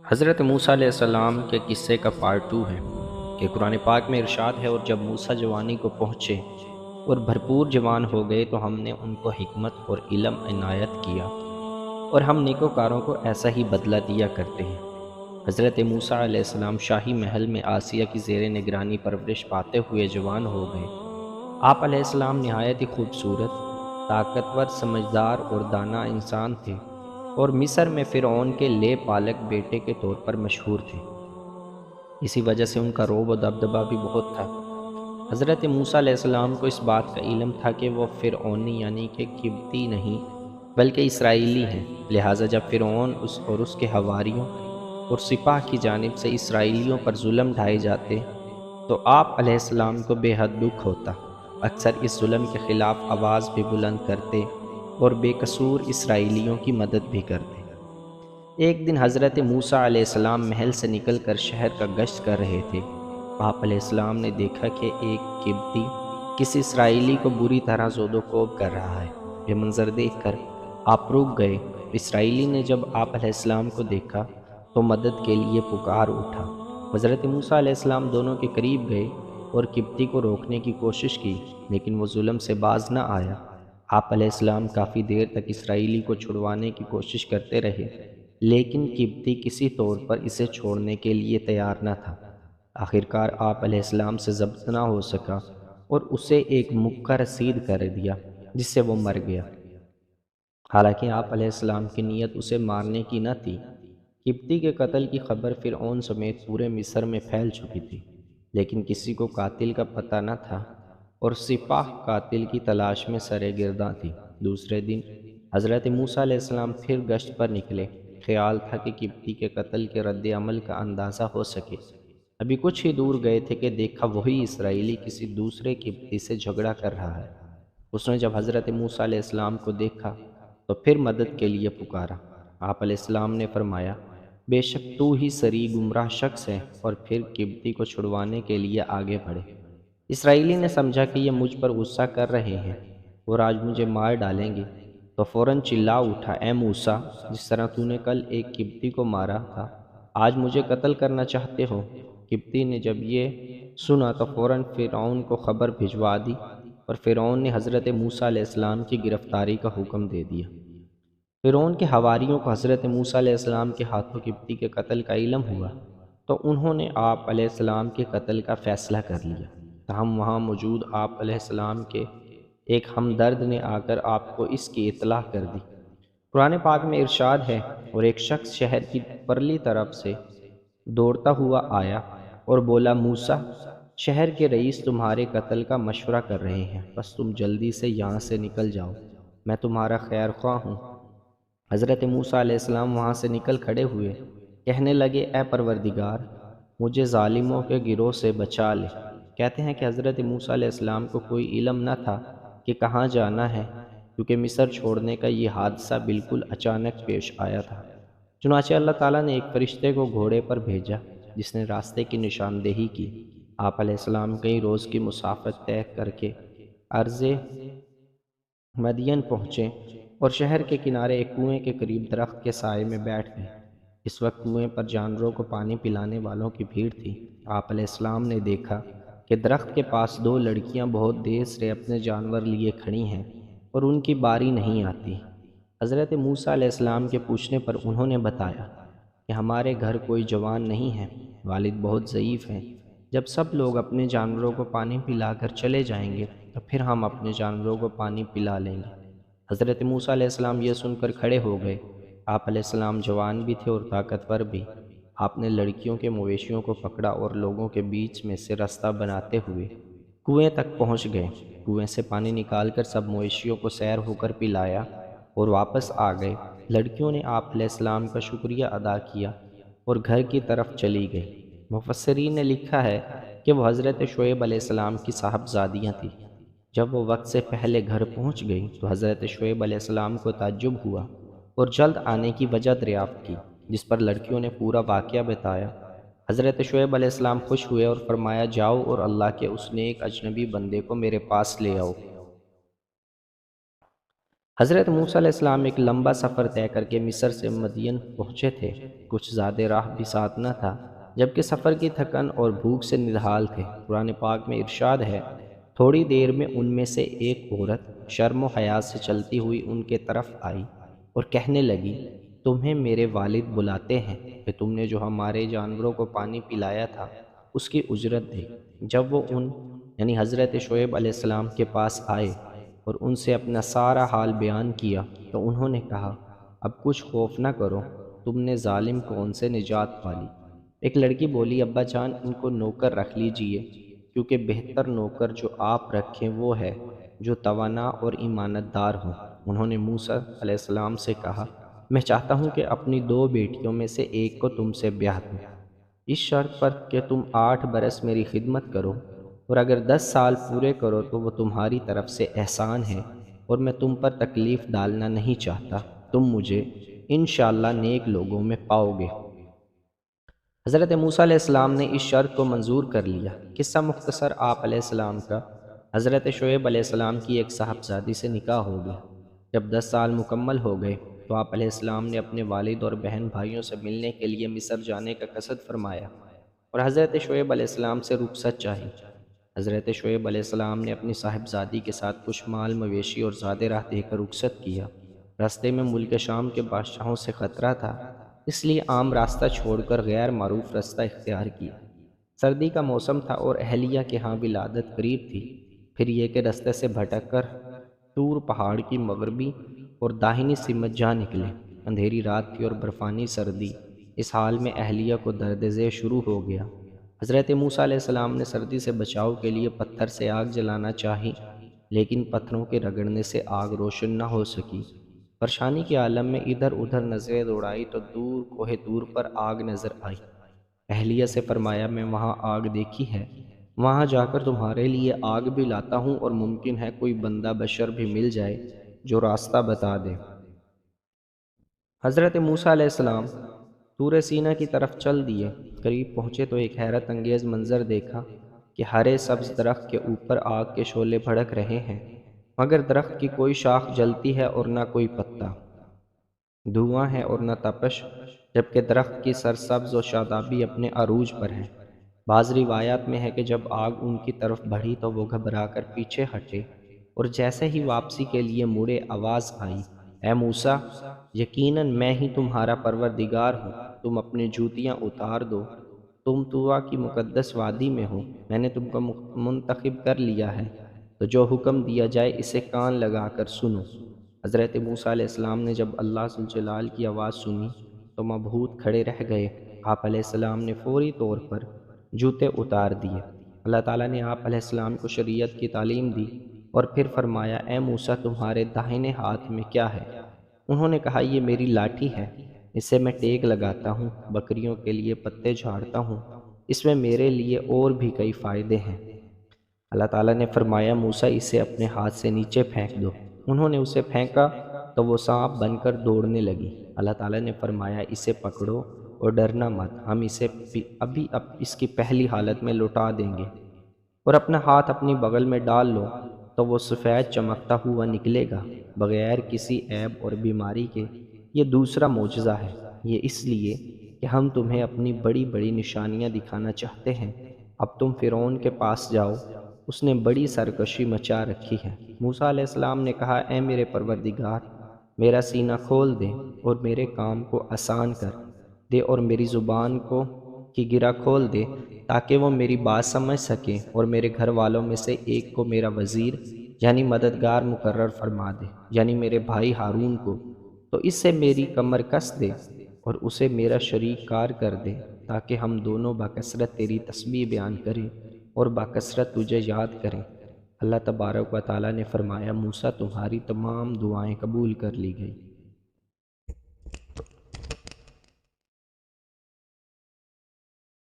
حضرت موسیٰ علیہ السلام کے قصے کا پارٹ 2 ہے کہ قرآن پاک میں ارشاد ہے، اور جب موسیٰ جوانی کو پہنچے اور بھرپور جوان ہو گئے تو ہم نے ان کو حکمت اور علم عنایت کیا، اور ہم نیکوکاروں کو ایسا ہی بدلہ دیا کرتے ہیں۔ حضرت موسیٰ علیہ السلام شاہی محل میں آسیہ کی زیر نگرانی پرورش پاتے ہوئے جوان ہو گئے۔ آپ علیہ السلام نہایت ہی خوبصورت، طاقتور، سمجھدار اور دانا انسان تھے، اور مصر میں فرعون کے لے پالک بیٹے کے طور پر مشہور تھے۔ اسی وجہ سے ان کا رعب و دبدبہ بھی بہت تھا۔ حضرت موسیٰ علیہ السلام کو اس بات کا علم تھا کہ وہ فرعونی یعنی کہ قبطی نہیں بلکہ اسرائیلی ہیں، لہٰذا جب فرعون اور اس کے حواریوں اور سپاہ کی جانب سے اسرائیلیوں پر ظلم ڈھائے جاتے تو آپ علیہ السلام کو بے حد دکھ ہوتا، اکثر اس ظلم کے خلاف آواز بھی بلند کرتے اور بے قصور اسرائیلیوں کی مدد بھی کرتے۔ ایک دن حضرت موسیٰ علیہ السلام محل سے نکل کر شہر کا گشت کر رہے تھے۔ آپ علیہ السلام نے دیکھا کہ ایک قبطی کسی اسرائیلی کو بری طرح زود و کوب کر رہا ہے۔ یہ منظر دیکھ کر آپ رک گئے۔ اسرائیلی نے جب آپ علیہ السلام کو دیکھا تو مدد کے لیے پکار اٹھا۔ حضرت موسیٰ علیہ السلام دونوں کے قریب گئے اور قبطی کو روکنے کی کوشش کی، لیکن وہ ظلم سے باز نہ آیا۔ آپ علیہ السلام کافی دیر تک اسرائیلی کو چھڑوانے کی کوشش کرتے رہے، لیکن قبطی کسی طور پر اسے چھوڑنے کے لیے تیار نہ تھا۔ آخرکار آپ علیہ السلام سے ضبط نہ ہو سکا اور اسے ایک مکہ رسید کر دیا، جس سے وہ مر گیا۔ حالانکہ آپ علیہ السلام کی نیت اسے مارنے کی نہ تھی۔ قبطی کے قتل کی خبر فرعون سمیت پورے مصر میں پھیل چکی تھی، لیکن کسی کو قاتل کا پتہ نہ تھا، اور سپاہ قاتل کی تلاش میں سرگرداں تھی۔ دوسرے دن حضرت موسیٰ علیہ السلام پھر گشت پر نکلے۔ خیال تھا کہ قبطی کے قتل کے رد عمل کا اندازہ ہو سکے۔ ابھی کچھ ہی دور گئے تھے کہ دیکھا وہی اسرائیلی کسی دوسرے قبطی سے جھگڑا کر رہا ہے۔ اس نے جب حضرت موسیٰ علیہ السلام کو دیکھا تو پھر مدد کے لیے پکارا۔ آپ علیہ السلام نے فرمایا، بے شک تو ہی سری گمراہ شخص ہے، اور پھر قبطی کو چھڑوانے کے لیے آگے بڑھے۔ اسرائیلی نے سمجھا کہ یہ مجھ پر غصہ کر رہے ہیں اور آج مجھے مار ڈالیں گے، تو فوراً چلا اٹھا، اے موسیٰ، جس طرح تو نے کل ایک قبطی کو مارا تھا، آج مجھے قتل کرنا چاہتے ہو؟ قبطی نے جب یہ سنا تو فوراً فرعون کو خبر بھجوا دی، اور فرعون نے حضرت موسیٰ علیہ السلام کی گرفتاری کا حکم دے دیا۔ فرعون کے حواریوں کو حضرت موسیٰ علیہ السلام کے ہاتھوں قبطی کے قتل کا علم ہوا تو انہوں نے آپ علیہ السلام کے قتل کا فیصلہ کر لیا۔ تاہم وہاں موجود آپ علیہ السلام کے ایک ہمدرد نے آ کر آپ کو اس کی اطلاع کر دی۔ قرآن پاک میں ارشاد ہے، اور ایک شخص شہر کی پرلی طرف سے دوڑتا ہوا آیا اور بولا، موسیٰ، شہر کے رئیس تمہارے قتل کا مشورہ کر رہے ہیں، بس تم جلدی سے یہاں سے نکل جاؤ، میں تمہارا خیر خواہ ہوں۔ حضرت موسیٰ علیہ السلام وہاں سے نکل کھڑے ہوئے، کہنے لگے، اے پروردگار، مجھے ظالموں کے گروہ سے بچا لے۔ کہتے ہیں کہ حضرت موسیٰ علیہ السلام کو کوئی علم نہ تھا کہ کہاں جانا ہے، کیونکہ مصر چھوڑنے کا یہ حادثہ بالکل اچانک پیش آیا تھا۔ چنانچہ اللہ تعالیٰ نے ایک فرشتے کو گھوڑے پر بھیجا جس نے راستے کی نشاندہی کی۔ آپ علیہ السلام کئی روز کی مسافت طے کر کے ارض مدین پہنچے اور شہر کے کنارے ایک کنویں کے قریب درخت کے سائے میں بیٹھ گئے۔ اس وقت کنویں پر جانوروں کو پانی پلانے والوں کی بھیڑ تھی۔ آپ علیہ السلام نے دیکھا کہ درخت کے پاس دو لڑکیاں بہت دیر سے اپنے جانور لیے کھڑی ہیں اور ان کی باری نہیں آتی۔ حضرت موسیٰ علیہ السلام کے پوچھنے پر انہوں نے بتایا کہ ہمارے گھر کوئی جوان نہیں ہے، والد بہت ضعیف ہیں، جب سب لوگ اپنے جانوروں کو پانی پلا کر چلے جائیں گے تو پھر ہم اپنے جانوروں کو پانی پلا لیں گے۔ حضرت موسیٰ علیہ السلام یہ سن کر کھڑے ہو گئے۔ آپ علیہ السلام جوان بھی تھے اور طاقتور بھی۔ آپ نے لڑکیوں کے مویشیوں کو پکڑا اور لوگوں کے بیچ میں سے راستہ بناتے ہوئے کنویں تک پہنچ گئے۔ کنویں سے پانی نکال کر سب مویشیوں کو سیر ہو کر پلایا اور واپس آ گئے۔ لڑکیوں نے آپ علیہ السلام کا شکریہ ادا کیا اور گھر کی طرف چلی گئیں۔ مفسرین نے لکھا ہے کہ وہ حضرت شعیب علیہ السلام کی صاحبزادیاں تھیں۔ جب وہ وقت سے پہلے گھر پہنچ گئیں تو حضرت شعیب علیہ السلام کو تعجب ہوا اور جلد آنے کی وجہ دریافت کی، جس پر لڑکیوں نے پورا واقعہ بتایا۔ حضرت شعیب علیہ السلام خوش ہوئے اور فرمایا، جاؤ اور اللہ کے اس نیک اجنبی بندے کو میرے پاس لے آؤ۔ حضرت موسیٰ علیہ السلام ایک لمبا سفر طے کر کے مصر سے مدین پہنچے تھے۔ کچھ زیادہ راہ بھی ساتھ نہ تھا، جبکہ سفر کی تھکن اور بھوک سے نڈھال تھے۔ قرآن پاک میں ارشاد ہے، تھوڑی دیر میں ان میں سے ایک عورت شرم و حیا سے چلتی ہوئی ان کے طرف آئی اور کہنے لگی، تمہیں میرے والد بلاتے ہیں کہ تم نے جو ہمارے جانوروں کو پانی پلایا تھا اس کی اجرت دے۔ جب وہ یعنی حضرت شعیب علیہ السلام کے پاس آئے اور ان سے اپنا سارا حال بیان کیا تو انہوں نے کہا، اب کچھ خوف نہ کرو، تم نے ظالم کون سے نجات پالی۔ ایک لڑکی بولی، ابا جان ان کو نوکر رکھ لیجئے، کیونکہ بہتر نوکر جو آپ رکھیں وہ ہے جو توانا اور ایمانت دار ہوں۔ انہوں نے موسیٰ علیہ السلام سے کہا، میں چاہتا ہوں کہ اپنی 2 بیٹیوں میں سے ایک کو تم سے بیاہ دوں، اس شرط پر کہ تم 8 برس میری خدمت کرو، اور اگر 10 سال پورے کرو تو وہ تمہاری طرف سے احسان ہے، اور میں تم پر تکلیف ڈالنا نہیں چاہتا، تم مجھے انشاءاللہ نیک لوگوں میں پاؤ گے۔ حضرت موسیٰ علیہ السلام نے اس شرط کو منظور کر لیا۔ قصہ مختصر، آپ علیہ السلام کا حضرت شعیب علیہ السلام کی ایک صاحبزادی سے نکاح ہو گیا۔ جب 10 سال مکمل ہو گئے تو آپ علیہ السلام نے اپنے والد اور بہن بھائیوں سے ملنے کے لیے مصر جانے کا قصد فرمایا اور حضرت شعیب علیہ السلام سے رخصت چاہی۔ حضرت شعیب علیہ السلام نے اپنی صاحبزادی کے ساتھ کچھ مال مویشی اور زاد راہ دے کر رخصت کیا۔ راستے میں ملک شام کے بادشاہوں سے خطرہ تھا، اس لیے عام راستہ چھوڑ کر غیر معروف راستہ اختیار کیا۔ سردی کا موسم تھا اور اہلیہ کے ہاں ولادت قریب تھی۔ پھر یہ کہ رستے سے بھٹک کر طور پہاڑ کی مغربی اور داہنی سمت جا نکلے۔ اندھیری رات تھی اور برفانی سردی۔ اس حال میں اہلیہ کو درد ذہ شروع ہو گیا۔ حضرت موسیٰ علیہ السلام نے سردی سے بچاؤ کے لیے پتھر سے آگ جلانا چاہی، لیکن پتھروں کے رگڑنے سے آگ روشن نہ ہو سکی۔ پریشانی کے عالم میں ادھر ادھر نظریں دوڑائی تو دور کوہ طور پر آگ نظر آئی۔ اہلیہ سے فرمایا، میں وہاں آگ دیکھی ہے، وہاں جا کر تمہارے لیے آگ بھی لاتا ہوں، اور ممکن ہے کوئی بندہ بشر بھی مل جائے جو راستہ بتا دے۔ حضرت موسیٰ علیہ السلام طور سینا کی طرف چل دیے۔ قریب پہنچے تو ایک حیرت انگیز منظر دیکھا کہ ہرے سبز درخت کے اوپر آگ کے شعلے بھڑک رہے ہیں، مگر درخت کی کوئی شاخ جلتی ہے اور نہ کوئی پتا، دھواں ہے اور نہ تپش، جبکہ درخت کی سرسبز و شادابی اپنے عروج پر ہے۔ بعض روایات میں ہے کہ جب آگ ان کی طرف بڑھی تو وہ گھبرا کر پیچھے ہٹے، اور جیسے ہی واپسی کے لیے مڑے آواز آئی، اے موسیٰ، یقیناً میں ہی تمہارا پروردگار ہوں، تم اپنی جوتیاں اتار دو، تم طویٰ کی مقدس وادی میں ہو، میں نے تم کو منتخب کر لیا ہے، تو جو حکم دیا جائے اسے کان لگا کر سنو۔ حضرت موسیٰ علیہ السلام نے جب اللہ ذوالجلال کی آواز سنی تو مبہوت کھڑے رہ گئے۔ آپ علیہ السلام نے فوری طور پر جوتے اتار دیے۔ اللہ تعالیٰ نے آپ علیہ السلام کو شریعت کی تعلیم دی اور پھر فرمایا، اے موسیٰ، تمہارے داہنے ہاتھ میں کیا ہے؟ انہوں نے کہا، یہ میری لاٹھی ہے، اس سے میں ٹیک لگاتا ہوں، بکریوں کے لیے پتے جھاڑتا ہوں، اس میں میرے لیے اور بھی کئی فائدے ہیں۔ اللہ تعالیٰ نے فرمایا، موسیٰ اسے اپنے ہاتھ سے نیچے پھینک دو۔ انہوں نے اسے پھینکا تو وہ سانپ بن کر دوڑنے لگی۔ اللہ تعالیٰ نے فرمایا، اسے پکڑو اور ڈرنا مت، ہم اسے ابھی اس کی پہلی حالت میں لوٹا دیں گے، اور اپنا ہاتھ اپنی بغل میں ڈال لو تو وہ سفید چمکتا ہوا نکلے گا بغیر کسی عیب اور بیماری کے۔ یہ دوسرا معجزہ ہے، یہ اس لیے کہ ہم تمہیں اپنی بڑی بڑی نشانیاں دکھانا چاہتے ہیں۔ اب تم فرعون کے پاس جاؤ، اس نے بڑی سرکشی مچا رکھی ہے۔ موسیٰ علیہ السلام نے کہا، اے میرے پروردگار، میرا سینہ کھول دے اور میرے کام کو آسان کر دے، اور میری زبان کی گرہ کھول دے تاکہ وہ میری بات سمجھ سکیں، اور میرے گھر والوں میں سے ایک کو میرا وزیر یعنی مددگار مقرر فرما دے، یعنی میرے بھائی ہارون کو، تو اس سے میری کمر کس دے اور اسے میرا شریک کار کر دے، تاکہ ہم دونوں بکثرت تیری تسبیح بیان کریں اور بکثرت تجھے یاد کریں۔ اللہ تبارک و تعالیٰ نے فرمایا، موسیٰ، تمہاری تمام دعائیں قبول کر لی گئی۔